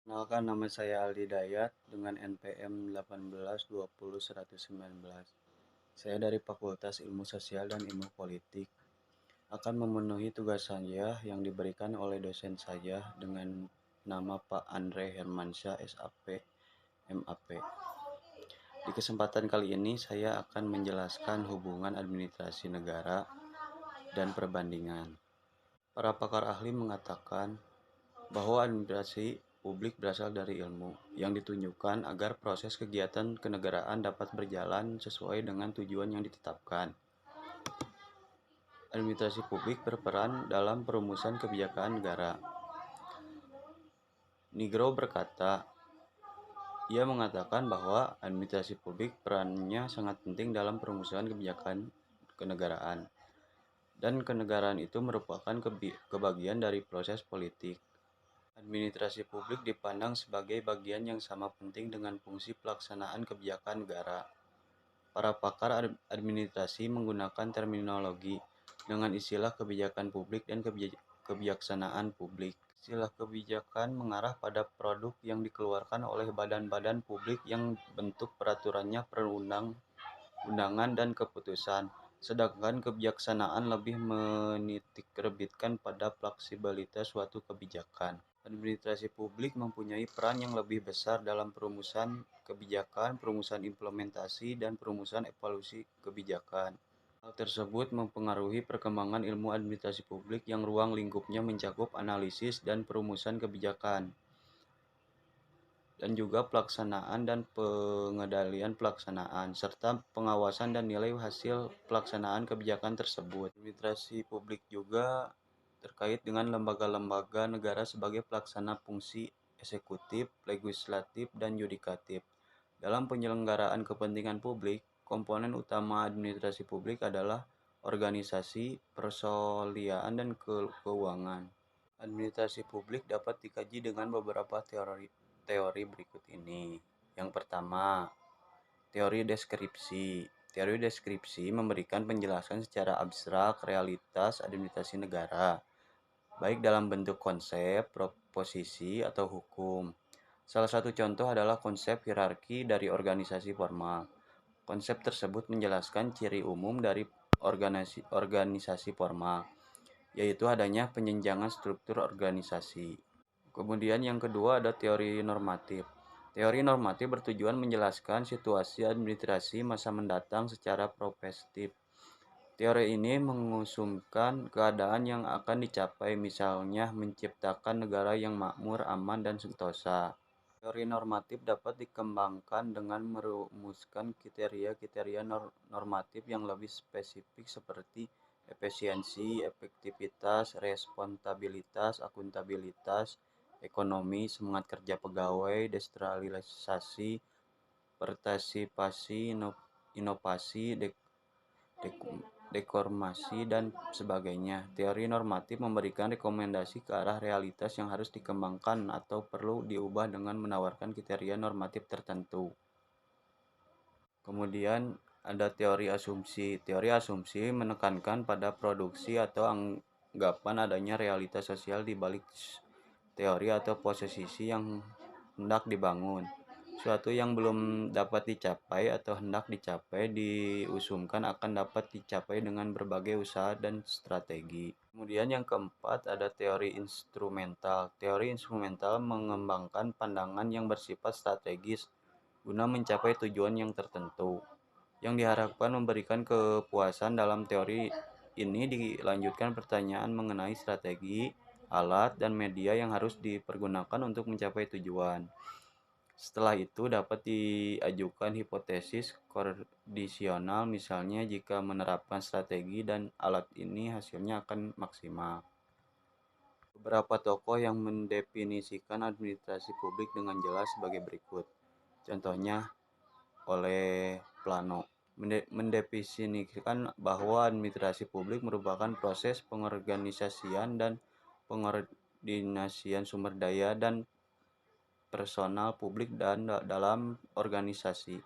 Perkenalkan, nama saya Aldi Dayat dengan NPM 18201119. Saya dari Fakultas Ilmu Sosial dan Ilmu Politik akan memenuhi tugas saya yang diberikan oleh dosen saya dengan nama Pak Andre Hermansyah SAP MAP. Di kesempatan kali ini saya akan menjelaskan hubungan administrasi negara dan perbandingan. Para pakar ahli mengatakan bahwa administrasi publik berasal dari ilmu yang ditunjukkan agar proses kegiatan kenegaraan dapat berjalan sesuai dengan tujuan yang ditetapkan. Administrasi publik berperan dalam perumusan kebijakan negara. Nigro berkata, ia mengatakan bahwa administrasi publik perannya sangat penting dalam perumusan kebijakan kenegaraan. Dan kenegaraan itu merupakan kebagian dari proses politik. Administrasi publik dipandang sebagai bagian yang sama penting dengan fungsi pelaksanaan kebijakan negara. Para pakar administrasi menggunakan terminologi dengan istilah kebijakan publik dan kebijaksanaan publik. Istilah kebijakan mengarah pada produk yang dikeluarkan oleh badan-badan publik yang bentuk peraturannya perundang-undangan dan keputusan. Sedangkan kebijaksanaan lebih menitikberatkan pada fleksibilitas suatu kebijakan. Administrasi publik mempunyai peran yang lebih besar dalam perumusan kebijakan, perumusan implementasi, dan perumusan evaluasi kebijakan. Hal tersebut mempengaruhi perkembangan ilmu administrasi publik yang ruang lingkupnya mencakup analisis dan perumusan kebijakan, dan juga pelaksanaan dan pengendalian pelaksanaan, serta pengawasan dan nilai hasil pelaksanaan kebijakan tersebut. Administrasi publik juga terkait dengan lembaga-lembaga negara sebagai pelaksana fungsi eksekutif, legislatif, dan yudikatif. Dalam penyelenggaraan kepentingan publik, komponen utama administrasi publik adalah organisasi, persoliaan, dan keuangan. Administrasi publik dapat dikaji dengan beberapa teori berikut ini. Yang pertama, teori deskripsi. Teori deskripsi memberikan penjelasan secara abstrak realitas administrasi negara, baik dalam bentuk konsep, proposisi, atau hukum. Salah satu contoh adalah konsep hierarki dari organisasi formal. Konsep tersebut menjelaskan ciri umum dari organisasi formal, yaitu adanya penjenjangan struktur organisasi. Kemudian yang kedua ada teori normatif. Teori normatif bertujuan menjelaskan situasi administrasi masa mendatang secara prospektif. Teori ini mengusungkan keadaan yang akan dicapai, misalnya menciptakan negara yang makmur, aman, dan sentosa. Teori normatif dapat dikembangkan dengan merumuskan kriteria-kriteria normatif yang lebih spesifik seperti efisiensi, efektivitas, responsibilitas, akuntabilitas, ekonomi, semangat kerja pegawai, desentralisasi, partisipasi, inovasi, deformasi, dan sebagainya. Teori normatif memberikan rekomendasi ke arah realitas yang harus dikembangkan atau perlu diubah dengan menawarkan kriteria normatif tertentu. Kemudian ada teori asumsi. Teori asumsi menekankan pada produksi atau anggapan adanya realitas sosial di balik teori atau posisi yang hendak dibangun. Suatu yang belum dapat dicapai atau hendak dicapai diusungkan akan dapat dicapai dengan berbagai usaha dan strategi. Kemudian yang keempat ada teori instrumental. Teori instrumental mengembangkan pandangan yang bersifat strategis guna mencapai tujuan yang tertentu. Yang diharapkan memberikan kepuasan dalam teori ini dilanjutkan pertanyaan mengenai strategi, alat, dan media yang harus dipergunakan untuk mencapai tujuan. Setelah itu dapat diajukan hipotesis kondisional, misalnya jika menerapkan strategi dan alat ini hasilnya akan maksimal. Beberapa tokoh yang mendefinisikan administrasi publik dengan jelas sebagai berikut. Contohnya oleh Plano mendefinisikan bahwa administrasi publik merupakan proses pengorganisasian dan pengordinasian sumber daya dan personal publik dan dalam organisasi.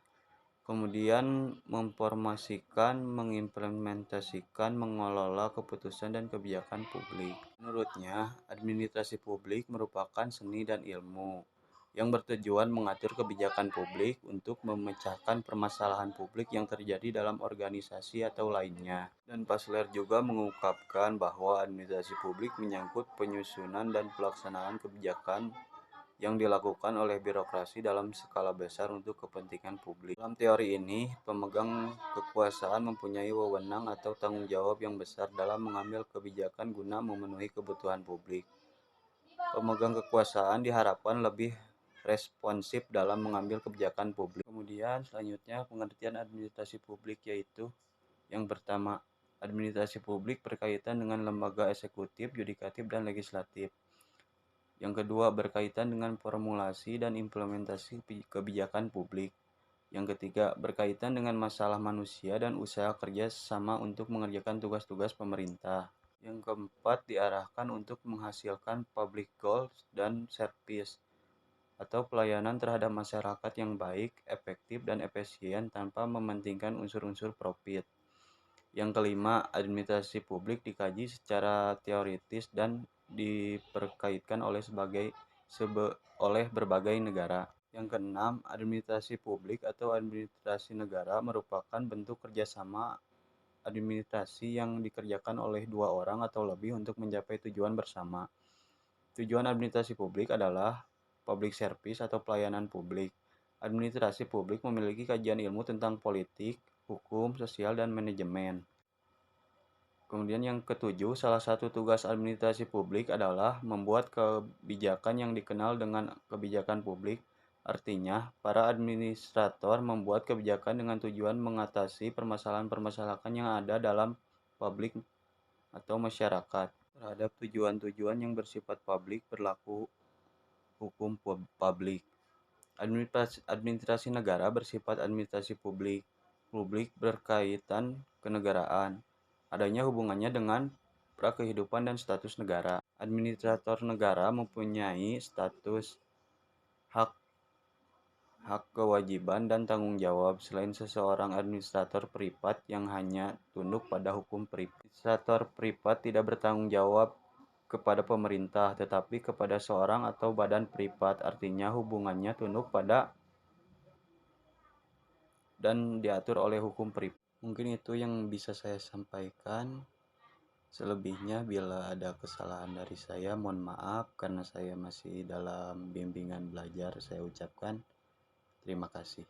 Kemudian memformasikan, mengimplementasikan, mengelola keputusan dan kebijakan publik. Menurutnya, administrasi publik merupakan seni dan ilmu yang bertujuan mengatur kebijakan publik untuk memecahkan permasalahan publik yang terjadi dalam organisasi atau lainnya. Dan Pasler juga mengungkapkan bahwa administrasi publik menyangkut penyusunan dan pelaksanaan kebijakan yang dilakukan oleh birokrasi dalam skala besar untuk kepentingan publik. Dalam teori ini, pemegang kekuasaan mempunyai wewenang atau tanggung jawab yang besar dalam mengambil kebijakan guna memenuhi kebutuhan publik. Pemegang kekuasaan diharapkan lebih responsif dalam mengambil kebijakan publik. Kemudian selanjutnya pengertian administrasi publik yaitu yang pertama, administrasi publik berkaitan dengan lembaga eksekutif, yudikatif, dan legislatif. Yang kedua, berkaitan dengan formulasi dan implementasi kebijakan publik. Yang ketiga, berkaitan dengan masalah manusia dan usaha kerja sama untuk mengerjakan tugas-tugas pemerintah. Yang keempat, diarahkan untuk menghasilkan public goals dan service atau pelayanan terhadap masyarakat yang baik, efektif, dan efisien tanpa mementingkan unsur-unsur profit. Yang kelima, administrasi publik dikaji secara teoritis dan diperkaitkan oleh berbagai negara. Yang keenam, administrasi publik atau administrasi negara merupakan bentuk kerjasama administrasi yang dikerjakan oleh dua orang atau lebih untuk mencapai tujuan bersama. Tujuan administrasi publik adalah public service atau pelayanan publik. Administrasi publik memiliki kajian ilmu tentang politik, hukum, sosial, dan manajemen. Kemudian yang ketujuh, salah satu tugas administrasi publik adalah membuat kebijakan yang dikenal dengan kebijakan publik. Artinya, para administrator membuat kebijakan dengan tujuan mengatasi permasalahan-permasalahan yang ada dalam publik atau masyarakat. Terhadap tujuan-tujuan yang bersifat publik berlaku hukum publik. Administrasi negara bersifat administrasi publik. Publik berkaitan kenegaraan. Adanya hubungannya dengan prakehidupan dan status negara. Administrator negara mempunyai status, hak, kewajiban, dan tanggung jawab. Selain seseorang administrator privat yang hanya tunduk pada hukum privat. Administrator privat tidak bertanggung jawab kepada pemerintah, tetapi kepada seorang atau badan privat. Artinya hubungannya tunduk pada dan diatur oleh hukum privat. Mungkin itu yang bisa saya sampaikan. Selebihnya bila ada kesalahan dari saya, mohon maaf karena saya masih dalam bimbingan belajar. Saya ucapkan terima kasih.